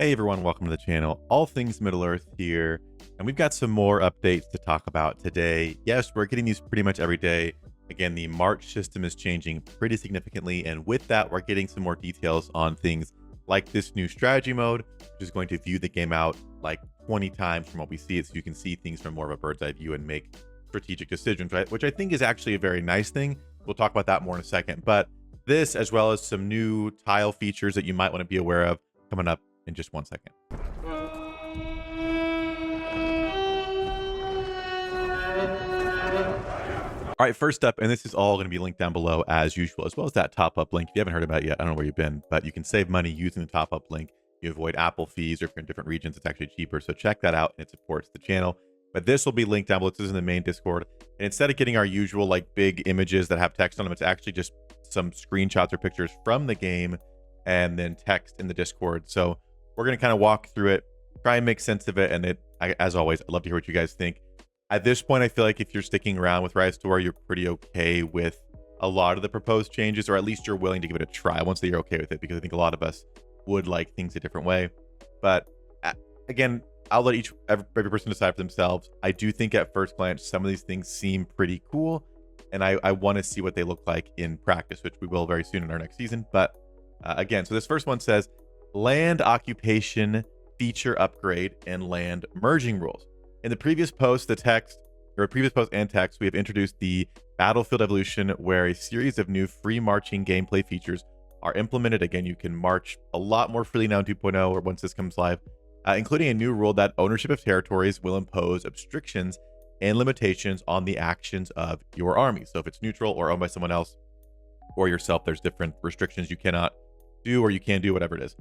Hey everyone, welcome to the channel. All things Middle Earth here, and we've got some more updates to talk about today. Yes, we're getting these pretty much every day. Again, the March system is changing pretty significantly, and with that, we're getting some more details on things like this new strategy mode, which is going to view the game out like 20 times from what we see it, so you can see things from more of a bird's eye view and make strategic decisions, right? Which I think is actually a very nice thing. We'll talk about that more in a second, but this, as well as some new tile features that you might want to be aware of coming up in just 1 second. All right, first up, and this is all going to be linked down below as usual, as well as that top-up link. If you haven't heard about it yet, I don't know where you've been, but you can save money using the top-up link. You avoid Apple fees, or if you're in different regions, it's actually cheaper. So check that out, and it supports the channel. But this will be linked down below. This is in the main Discord. And instead of getting our usual like big images that have text on them, it's actually just some screenshots or pictures from the game and then text in the Discord. So we're going to kind of walk through it, try and make sense of it. And as always, I'd love to hear what you guys think. At this point, I feel like if you're sticking around with Rise to War, you're pretty okay with a lot of the proposed changes, or at least you're willing to give it a try once that you're okay with it, because I think a lot of us would like things a different way. But again, I'll let every person decide for themselves. I do think at first glance, some of these things seem pretty cool, and I want to see what they look like in practice, which we will very soon in our next season. But again, so this first one says land occupation feature upgrade and land merging rules. In the previous post, and text, we have introduced the Battlefield Evolution, where a series of new free marching gameplay features are implemented. Again, you can march a lot more freely now in 2.0 or once this comes live, including a new rule that ownership of territories will impose restrictions and limitations on the actions of your army. So if it's neutral or owned by someone else or yourself, there's different restrictions you cannot do or you can do, whatever it is.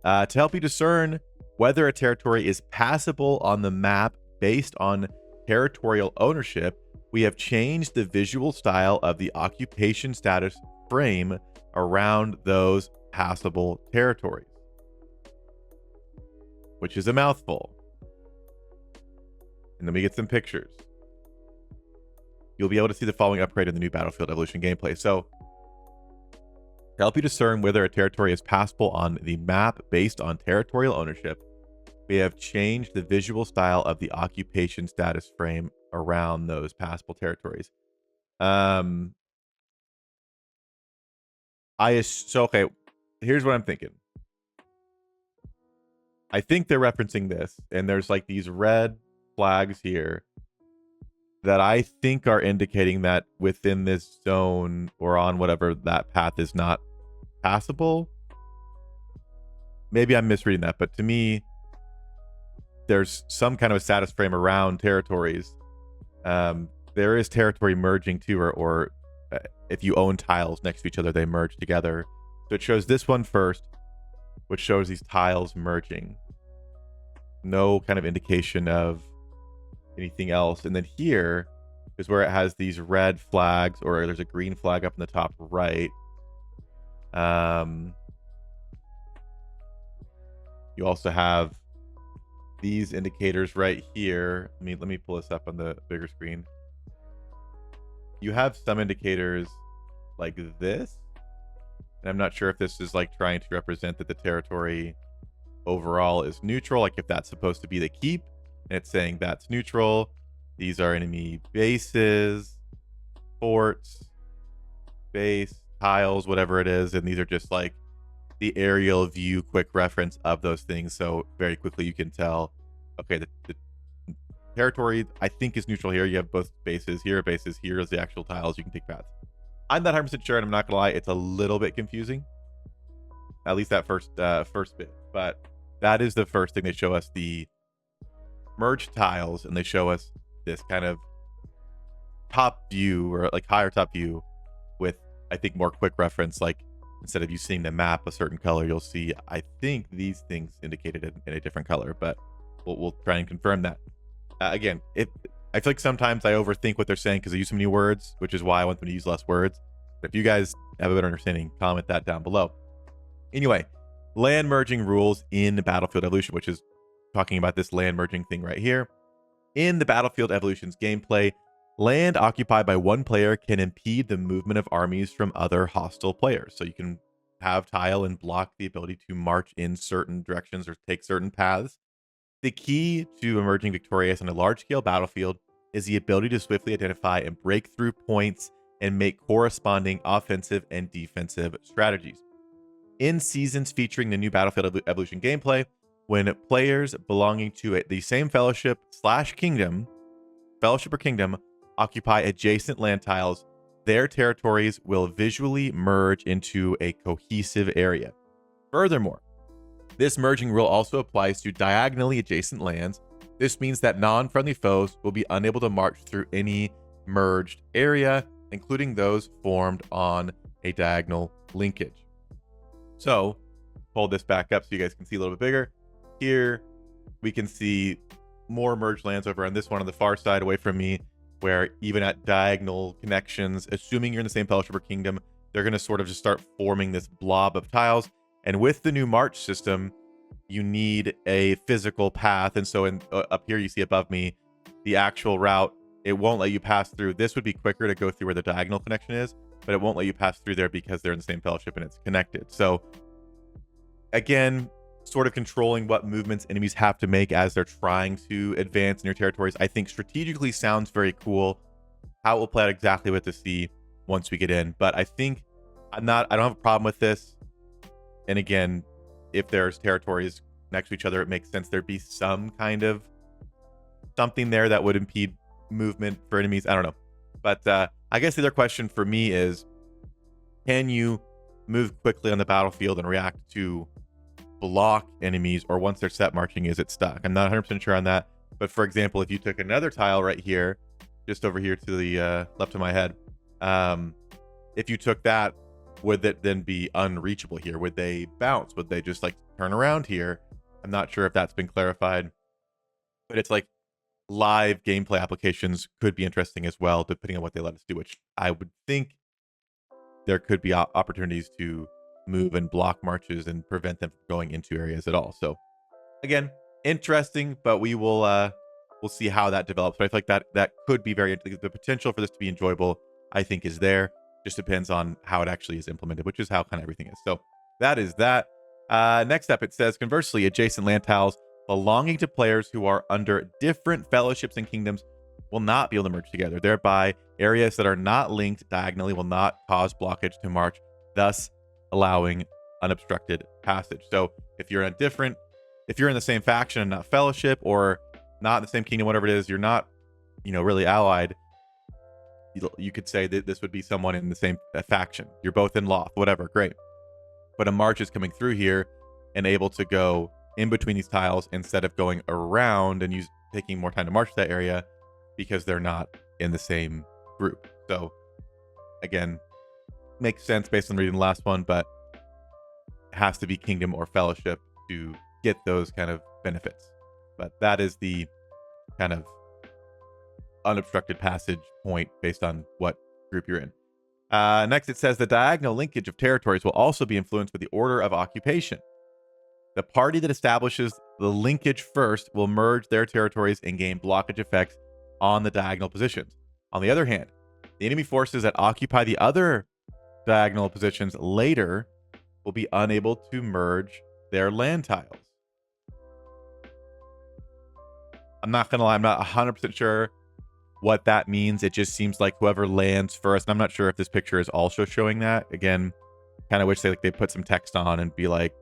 To help you discern whether a territory is passable on the map based on territorial ownership, we have changed the visual style of the occupation status frame around those passable territories, which is a mouthful. And then we get some pictures. You'll be able to see the following upgrade in the new Battlefield Evolution gameplay. So, to help you discern whether a territory is passable on the map based on territorial ownership, we have changed the visual style of the occupation status frame around those passable territories. So okay, here's what I'm thinking. I think they're referencing this, and there's like these red flags here that I think are indicating that within this zone or on whatever that path is not passable. Maybe I'm misreading that, but to me, there's some kind of a status frame around territories. There is territory merging too, or if you own tiles next to each other, they merge together. So it shows this one first, which shows these tiles merging. No kind of indication of anything else. And then here is where it has these red flags, or there's a green flag up in the top right. You also have these indicators right here. Let me pull this up on the bigger screen. You have some indicators like this, and I'm not sure if this is like trying to represent that the territory overall is neutral, like if that's supposed to be the keep, and it's saying that's neutral. These are enemy bases, forts, base, tiles, whatever it is, and these are just like the aerial view quick reference of those things. So very quickly you can tell, okay, the territory I think is neutral here. You have both bases here, here's the actual tiles. You can take paths. I'm not 100% sure, and I'm not gonna lie, it's a little bit confusing, at least that first bit. But that is the first thing. They show us the merged tiles, and they show us this kind of top view, or like higher top view, with I think more quick reference. Like instead of you seeing the map a certain color, you'll see, I think, these things indicated in a different color, but we'll try and confirm that. Again, I feel like sometimes I overthink what they're saying because they use so many words, which is why I want them to use less words. But if you guys have a better understanding, comment that down below. Anyway, land merging rules in Battlefield Evolution, which is talking about this land merging thing right here. In the Battlefield Evolution's gameplay, land occupied by one player can impede the movement of armies from other hostile players. So you can have tile and block the ability to march in certain directions or take certain paths. The key to emerging victorious on a large-scale battlefield is the ability to swiftly identify and break through points and make corresponding offensive and defensive strategies. In seasons featuring the new Battlefield Evolution gameplay, when players belonging to the same fellowship/kingdom, fellowship or kingdom, occupy adjacent land tiles, their territories will visually merge into a cohesive area. Furthermore, this merging rule also applies to diagonally adjacent lands. This means that non-friendly foes will be unable to march through any merged area, including those formed on a diagonal linkage. So, hold this back up so you guys can see a little bit bigger. Here, we can see more merged lands over on this one on the far side away from me, where even at diagonal connections, assuming you're in the same fellowship or kingdom, they're going to sort of just start forming this blob of tiles. And with the new March system, you need a physical path. And so up here, you see above me, the actual route, it won't let you pass through. This would be quicker to go through where the diagonal connection is, but it won't let you pass through there because they're in the same fellowship and it's connected. So again, sort of controlling what movements enemies have to make as they're trying to advance in your territories, I think strategically sounds very cool. How it will play out exactly what to see once we get in. But I think I don't have a problem with this. And again, if there's territories next to each other, it makes sense there'd be some kind of something there that would impede movement for enemies. I don't know. But I guess the other question for me is, can you move quickly on the battlefield and react to block enemies, or once they're set marching, is it stuck? I'm not 100% sure on that. But for example, if you took another tile right here, just over here to the left of my head, if you took that, would that then be unreachable here? Would they bounce? Would they just like turn around here? I'm not sure if that's been clarified, but it's like live gameplay applications could be interesting as well, depending on what they let us do, which I would think there could be opportunities to move and block marches and prevent them from going into areas at all. So again, interesting, but we'll see how that develops. But I feel like that could be the potential for this to be enjoyable, I think, is there. Just depends on how it actually is implemented, which is how kind of everything is. So that is that. Next up, it says, conversely, adjacent land tiles belonging to players who are under different fellowships and kingdoms will not be able to merge together. Thereby, areas that are not linked diagonally will not cause blockage to march, thus allowing unobstructed passage. So if you're in the same faction and not fellowship, or not in the same kingdom, whatever it is, you're not, really allied. You could say that this would be someone in the same faction. You're both in Lotr, whatever, great. But a march is coming through here and able to go in between these tiles instead of going around and taking more time to march to that area because they're not in the same group. So again, makes sense based on reading the last one, but it has to be kingdom or fellowship to get those kind of benefits. But that is the kind of unobstructed passage point based on what group you're in. Next, it says the diagonal linkage of territories will also be influenced by the order of occupation. The party that establishes the linkage first will merge their territories and gain blockage effects on the diagonal positions. On the other hand, the enemy forces that occupy the other diagonal positions later will be unable to merge their land tiles. I'm not going to lie, I'm not 100% sure what that means. It just seems like whoever lands first, and I'm not sure if this picture is also showing that. Again, kind of wish they put some text on and be like,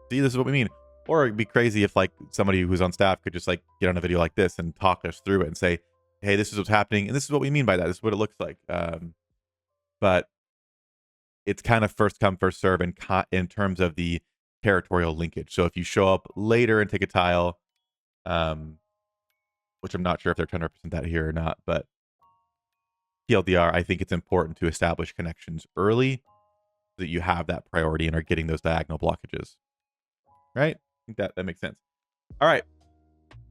see, this is what we mean. Or it'd be crazy if somebody who's on staff could just get on a video like this and talk us through it and say, hey, this is what's happening, and this is what we mean by that. This is what it looks like. But it's kind of first come, first serve in terms of the territorial linkage. So if you show up later and take a tile, which I'm not sure if they're trying to represent that here or not, but TLDR, I think it's important to establish connections early so that you have that priority and are getting those diagonal blockages. Right? I think that makes sense. All right.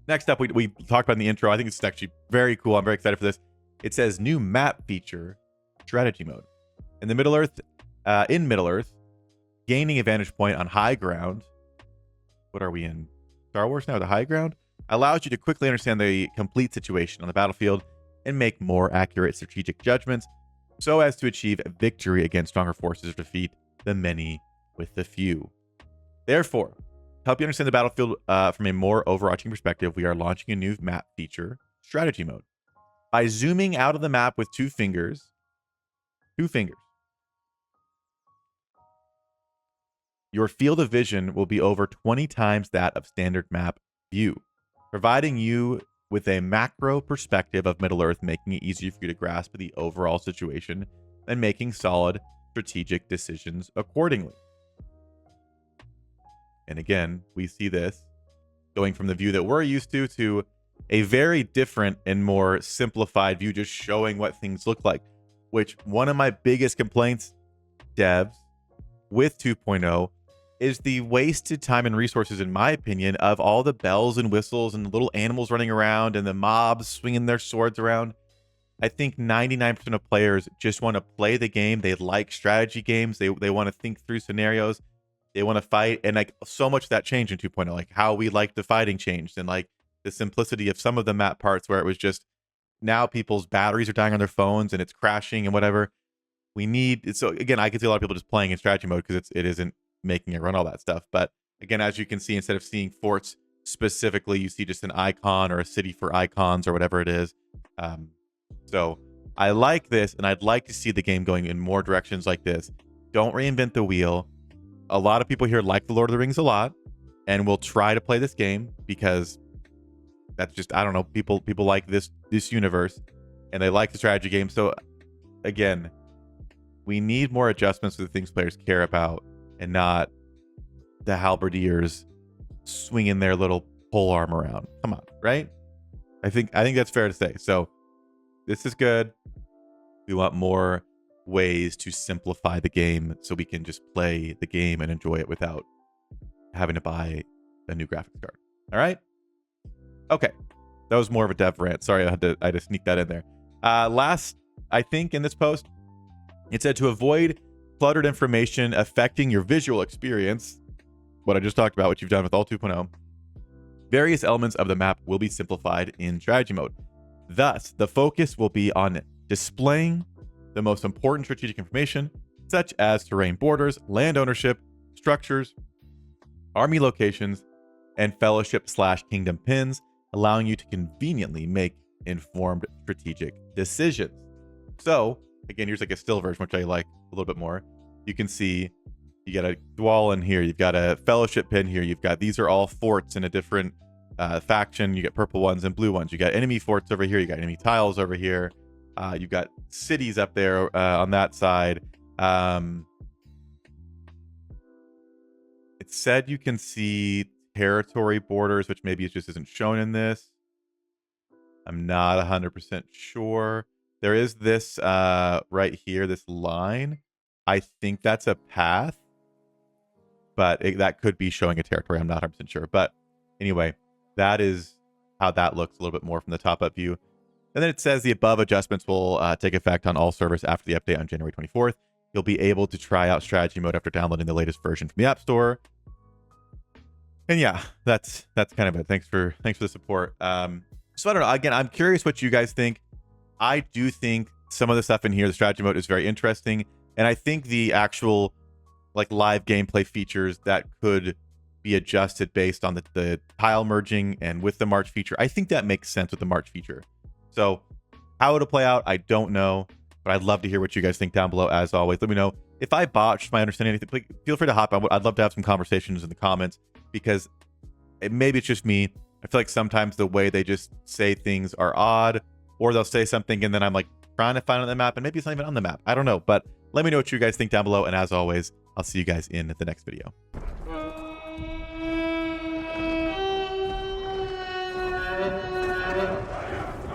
Next up, we talked about in the intro. I think it's actually very cool. I'm very excited for this. It says new map feature, strategy mode. In Middle Earth, gaining a vantage point on high ground. What are we in? Star Wars now, the high ground? Allows you to quickly understand the complete situation on the battlefield and make more accurate strategic judgments so as to achieve victory against stronger forces or defeat the many with the few. Therefore, to help you understand the battlefield from a more overarching perspective, we are launching a new map feature, strategy mode. By zooming out of the map with two fingers, your field of vision will be over 20 times that of standard map view, providing you with a macro perspective of Middle-earth, making it easier for you to grasp the overall situation and making solid strategic decisions accordingly. And again, we see this going from the view that we're used to a very different and more simplified view, just showing what things look like, which one of my biggest complaints, devs, with 2.0 is the wasted time and resources, in my opinion, of all the bells and whistles and the little animals running around and the mobs swinging their swords around. I think 99% of players just want to play the game. They like strategy games. They want to think through scenarios. They want to fight. And like so much of that changed in 2.0, like how we like the fighting changed, and like the simplicity of some of the map parts where it was just now people's batteries are dying on their phones and it's crashing and whatever. We need, so again, I can see a lot of people just playing in strategy mode because it isn't making it run all that stuff. But again, as you can see, instead of seeing forts specifically, you see just an icon or a city for icons or whatever it is. So I like this, and I'd like to see the game going in more directions like this. Don't reinvent the wheel. A lot of people here like the Lord of the Rings a lot and will try to play this game because that's just, I don't know, people like this universe and they like the strategy game. So again, we need more adjustments to the things players care about and not the halberdiers swinging their little pole arm around. Come on, right? I think that's fair to say. So this is good. We want more ways to simplify the game so we can just play the game and enjoy it without having to buy a new graphics card. All right? Okay. That was more of a dev rant. Sorry, I had to sneak that in there. Last, I think in this post, it said to avoid cluttered information affecting your visual experience, what I just talked about, what you've done with all 2.0, various elements of the map will be simplified in strategy mode. Thus, the focus will be on displaying the most important strategic information, such as terrain borders, land ownership, structures, army locations, and fellowship/kingdom pins, allowing you to conveniently make informed strategic decisions. So, again, here's like a still version, which I like a little bit more. You can see you got a wall in here, you've got a fellowship pin here, you've got, these are all forts in a different faction. You got purple ones and blue ones. You got enemy forts over here, you got enemy tiles over here. You've got cities up there on that side. It said you can see territory borders, which maybe it just isn't shown in this. I'm not 100% sure. There is this right here, this line. I think that's a path, but that could be showing a territory. I'm not 100% sure. But anyway, that is how that looks a little bit more from the top-up view. And then it says the above adjustments will take effect on all servers after the update on January 24th. You'll be able to try out strategy mode after downloading the latest version from the App Store. And yeah, that's kind of it. Thanks for the support. So I don't know. Again, I'm curious what you guys think. I do think some of the stuff in here, the strategy mode, is very interesting. And I think the actual like live gameplay features that could be adjusted based on the tile merging and with the March feature, I think that makes sense with the March feature. So how it'll play out, I don't know, but I'd love to hear what you guys think down below. As always, let me know if I botched my understanding of anything. Feel free to hop on. I'd love to have some conversations in the comments because maybe it's just me. I feel like sometimes the way they just say things are odd, or they'll say something and then I'm like trying to find it on the map and maybe it's not even on the map. I don't know, but let me know what you guys think down below. And as always, I'll see you guys in the next video.